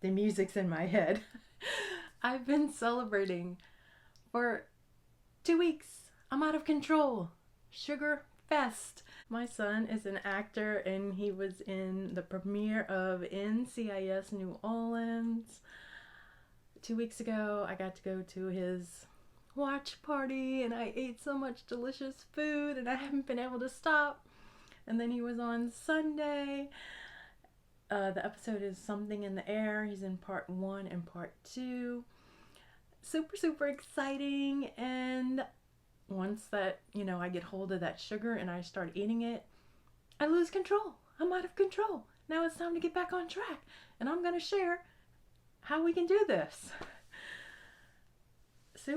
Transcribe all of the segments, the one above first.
The music's in my head. I've been celebrating for 2 weeks. I'm out of control. Sugar Fest. My son is an actor and he was in the premiere of NCIS New Orleans. 2 weeks ago, I got to go to his watch party and I ate so much delicious food and I haven't been able to stop. And then he was on Sunday. The episode is Something in the Air. He's in part 1 and part 2. Super exciting. And once that, I get hold of that sugar and I start eating it, I lose control. I'm out of control. Now it's time to get back on track. And I'm going to share how we can do this.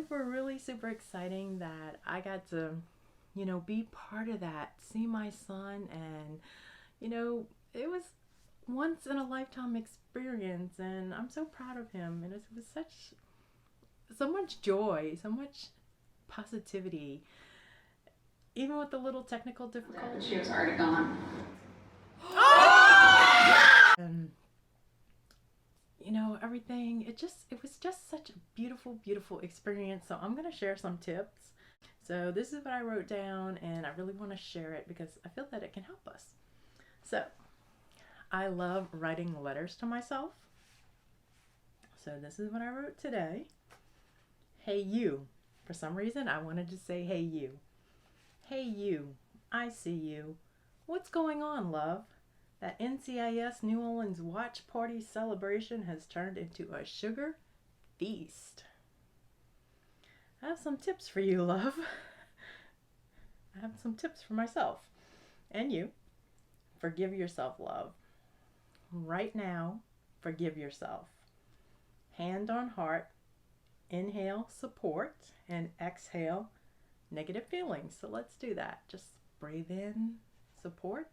Really super exciting that I got to, be part of that. See my son and, it was once in a lifetime experience and I'm so proud of him. And it was so much joy, so much positivity, even with the little technical difficulties. She was already gone. And everything, it was just such a beautiful experience. So I'm going to share some tips. So this is what I wrote down and I really want to share it because I feel that it can help us. So I love writing letters to myself. So this is what I wrote today. Hey you. For some reason I wanted to say hey you. Hey you, I see you. What's going on, love? That NCIS New Orleans watch party celebration has turned into a sugar feast. I have some tips for you, love. I have some tips for myself and you. Forgive yourself, love. Right now, forgive yourself. Hand on heart, inhale support and exhale negative feelings. So let's do that. Just breathe in support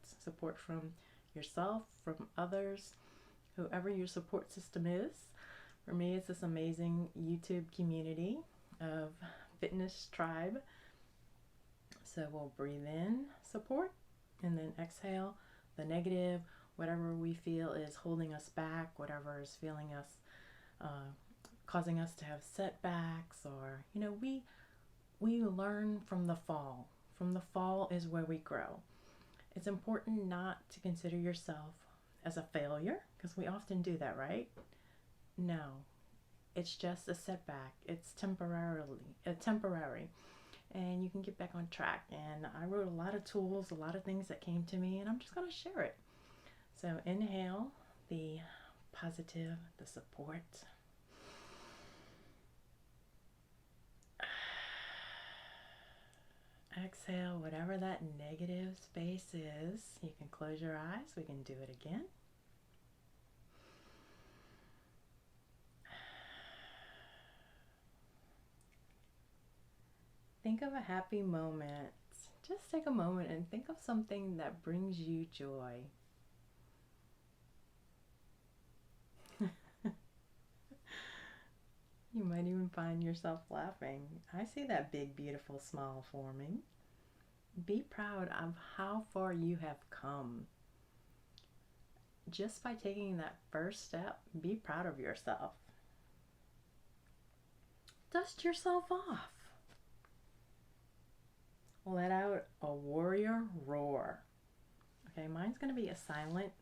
from yourself, from others, whoever your support system is. For me, it's this amazing YouTube community of fitness tribe. So we'll breathe in support and then exhale the negative, whatever we feel is holding us back, whatever is feeling us, causing us to have setbacks, or we learn from the fall. From the fall is where we grow. It's important not to consider yourself as a failure, because we often do that, right? No, it's just a setback. It's temporary, and you can get back on track. And I wrote a lot of tools, a lot of things that came to me, and I'm just going to share it. So inhale the positive, the support. Exhale whatever that negative space is. You can close your eyes. We can do it again. Think of a happy moment. Just take a moment and think of something that brings you joy. You might even find yourself laughing. I see that big, beautiful smile forming. Be proud of how far you have come. Just by taking that first step, be proud of yourself. Dust yourself off. Let out a warrior roar. Okay, mine's going to be a silent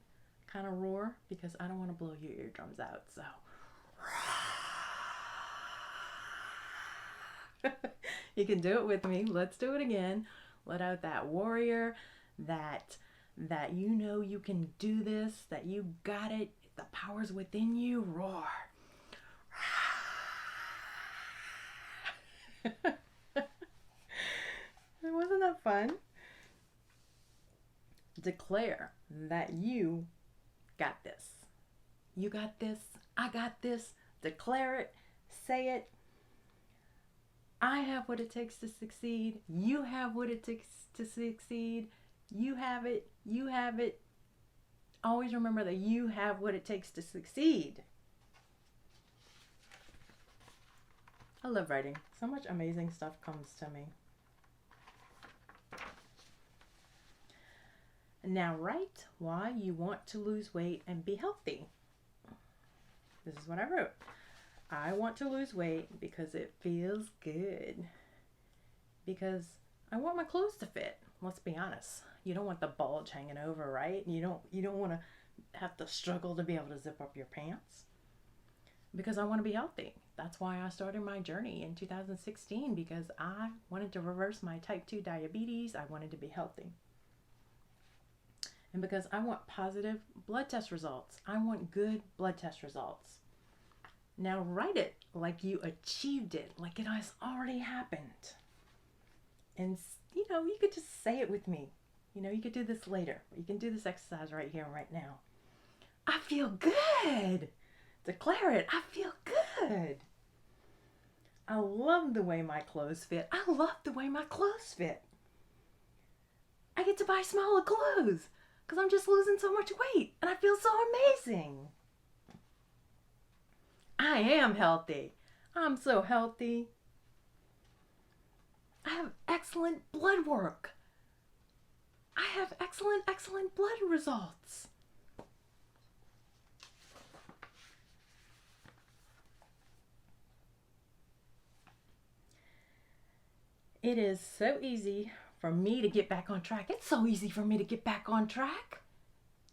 kind of roar because I don't want to blow your eardrums out. So you can do it with me. Let's do it again. Let out that warrior, that you can do this, that you got it, the power's within you. Roar. Wasn't that fun? Declare that you got this. You got this. I got this. Declare it. Say it. I have what it takes to succeed. You have what it takes to succeed. You have it. You have it. Always remember that you have what it takes to succeed. I love writing. So much amazing stuff comes to me. Now write why you want to lose weight and be healthy. This is what I wrote. I want to lose weight because it feels good. Because I want my clothes to fit. Let's be honest. You don't want the bulge hanging over, right? You don't want to have to struggle to be able to zip up your pants. Because I want to be healthy. That's why I started my journey in 2016, because I wanted to reverse my type 2 diabetes. I wanted to be healthy. And because I want positive blood test results. I want good blood test results. Now write it like you achieved it, like it has already happened. And you could just say it with me. You could do this later. You can do this exercise right here and right now. I feel good. Declare it. I feel good. I love the way my clothes fit. I love the way my clothes fit. I get to buy smaller clothes because I'm just losing so much weight and I feel so amazing. I am healthy. I'm so healthy. I have excellent blood work. I have excellent blood results. It is so easy for me to get back on track. It's so easy for me to get back on track.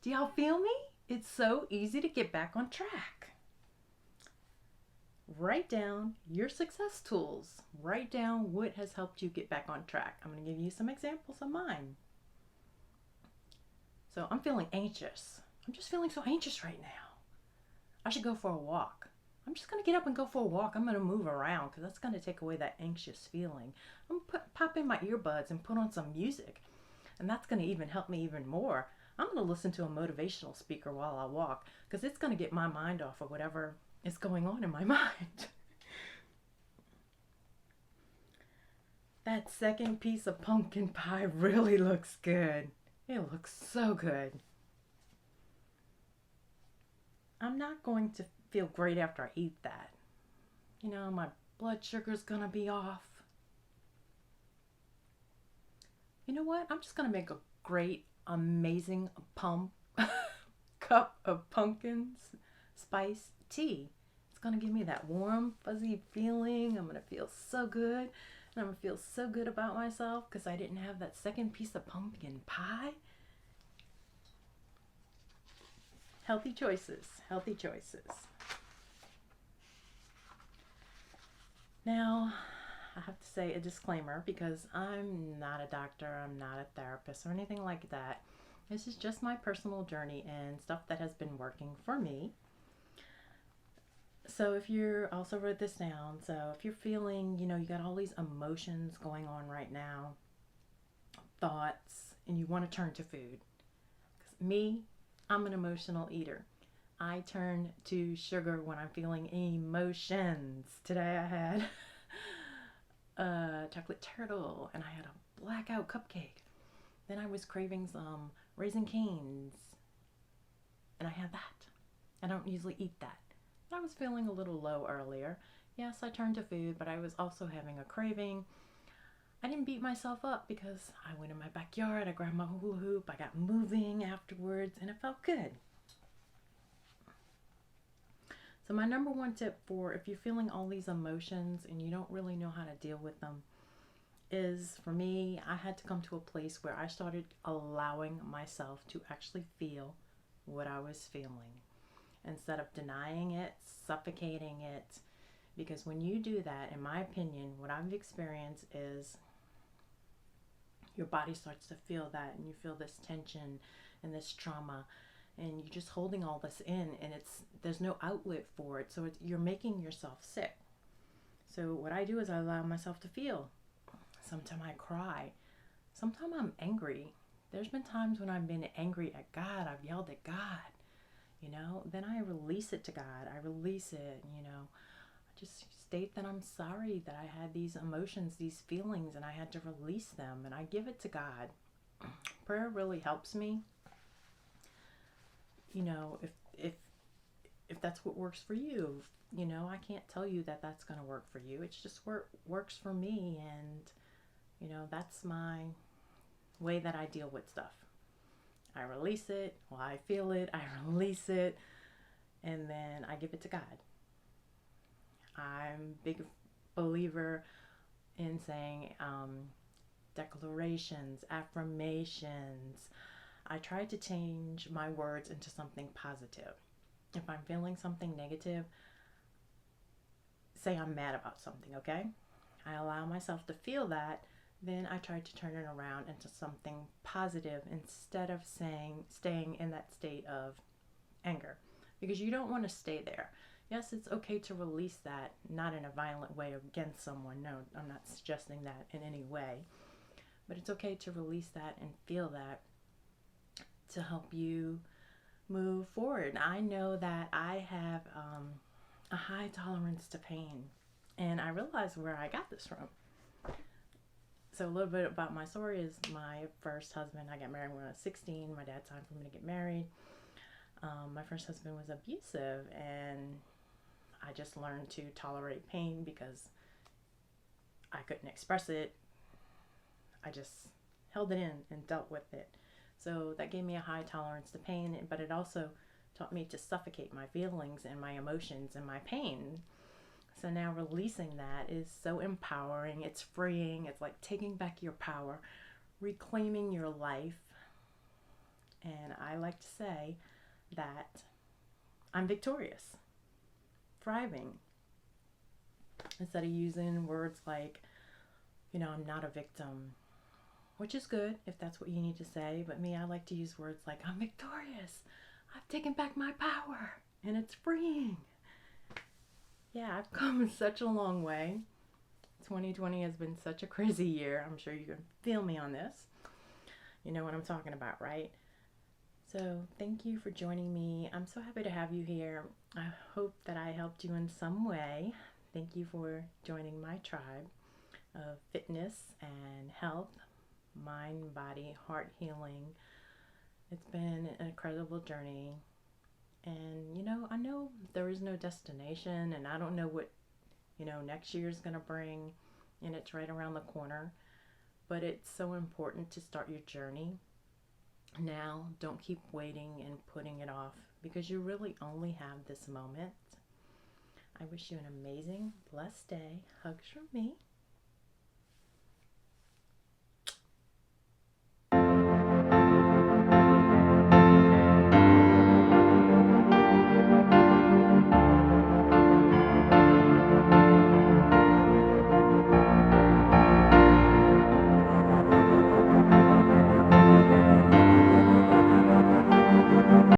Do y'all feel me? It's so easy to get back on track. Write down your success tools. Write down what has helped you get back on track. I'm going to give you some examples of mine. So I'm feeling anxious. I'm just feeling so anxious right now. I should go for a walk. I'm just going to get up and go for a walk. I'm going to move around because that's going to take away that anxious feeling. I'm going to pop in my earbuds and put on some music. And that's going to even help me even more. I'm going to listen to a motivational speaker while I walk because it's going to get my mind off of whatever is going on in my mind. That second piece of pumpkin pie really looks good. It looks so good. I'm not going to feel great after I eat that. My blood sugar's gonna be off. You know what? I'm just gonna make a great, amazing cup of pumpkin spice tea. It's gonna give me that warm, fuzzy feeling. I'm gonna feel so good. And I'm gonna feel so good about myself because I didn't have that second piece of pumpkin pie. Healthy choices, healthy choices. Now, I have to say a disclaimer because I'm not a doctor, I'm not a therapist or anything like that. This is just my personal journey and stuff that has been working for me. So if you're, also wrote this down, so if you're feeling, you got all these emotions going on right now, thoughts, and you want to turn to food. 'Cause me, I'm an emotional eater. I turn to sugar when I'm feeling emotions. Today I had a chocolate turtle and I had a blackout cupcake. Then I was craving some Raisin Canes and I had that. I don't usually eat that. But I was feeling a little low earlier. Yes, I turned to food, but I was also having a craving. I didn't beat myself up because I went in my backyard, I grabbed my hula hoop, I got moving afterwards, and it felt good. So my number one tip for if you're feeling all these emotions and you don't really know how to deal with them is, for me, I had to come to a place where I started allowing myself to actually feel what I was feeling instead of denying it, suffocating it. Because when you do that, in my opinion, what I've experienced is your body starts to feel that and you feel this tension and this trauma and you're just holding all this in and there's no outlet for it. So you're making yourself sick. So what I do is I allow myself to feel. Sometimes I cry. Sometimes I'm angry. There's been times when I've been angry at God. I've yelled at God. Then I release it to God. I release it, I just state that I'm sorry that I had these emotions, these feelings, and I had to release them, and I give it to God. Prayer really helps me. If that's what works for you, I can't tell you that that's going to work for you. It's just works for me, and that's my way that I deal with stuff. I release it, I feel it, I release it, and then I give it to God. I'm a big believer in saying declarations, affirmations. I try to change my words into something positive. If I'm feeling something negative, say I'm mad about something, okay? I allow myself to feel that, then I try to turn it around into something positive instead of staying in that state of anger, because you don't want to stay there. Yes, it's okay to release that, not in a violent way against someone. No, I'm not suggesting that in any way. But it's okay to release that and feel that to help you move forward. I know that I have a high tolerance to pain, and I realized where I got this from. So a little bit about my story is my first husband, I got married when I was 16. My dad signed for me to get married. My first husband was abusive, and I just learned to tolerate pain because I couldn't express it. I just held it in and dealt with it. So that gave me a high tolerance to pain, but it also taught me to suffocate my feelings and my emotions and my pain. So now releasing that is so empowering. It's freeing. It's like taking back your power, reclaiming your life. And I like to say that I'm victorious, thriving, instead of using words like, I'm not a victim, which is good if that's what you need to say. But me, I like to use words like, I'm victorious. I've taken back my power, and it's freeing. Yeah, I've come such a long way. 2020 has been such a crazy year. I'm sure you can feel me on this. You know what I'm talking about, right? So thank you for joining me. I'm so happy to have you here. I hope that I helped you in some way. Thank you for joining my tribe of fitness and health, mind, body, heart healing. It's been an incredible journey. And, I know there is no destination, and I don't know what, next year is going to bring, and it's right around the corner. But it's so important to start your journey now. Don't keep waiting and putting it off, because you really only have this moment. I wish you an amazing, blessed day. Hugs from me.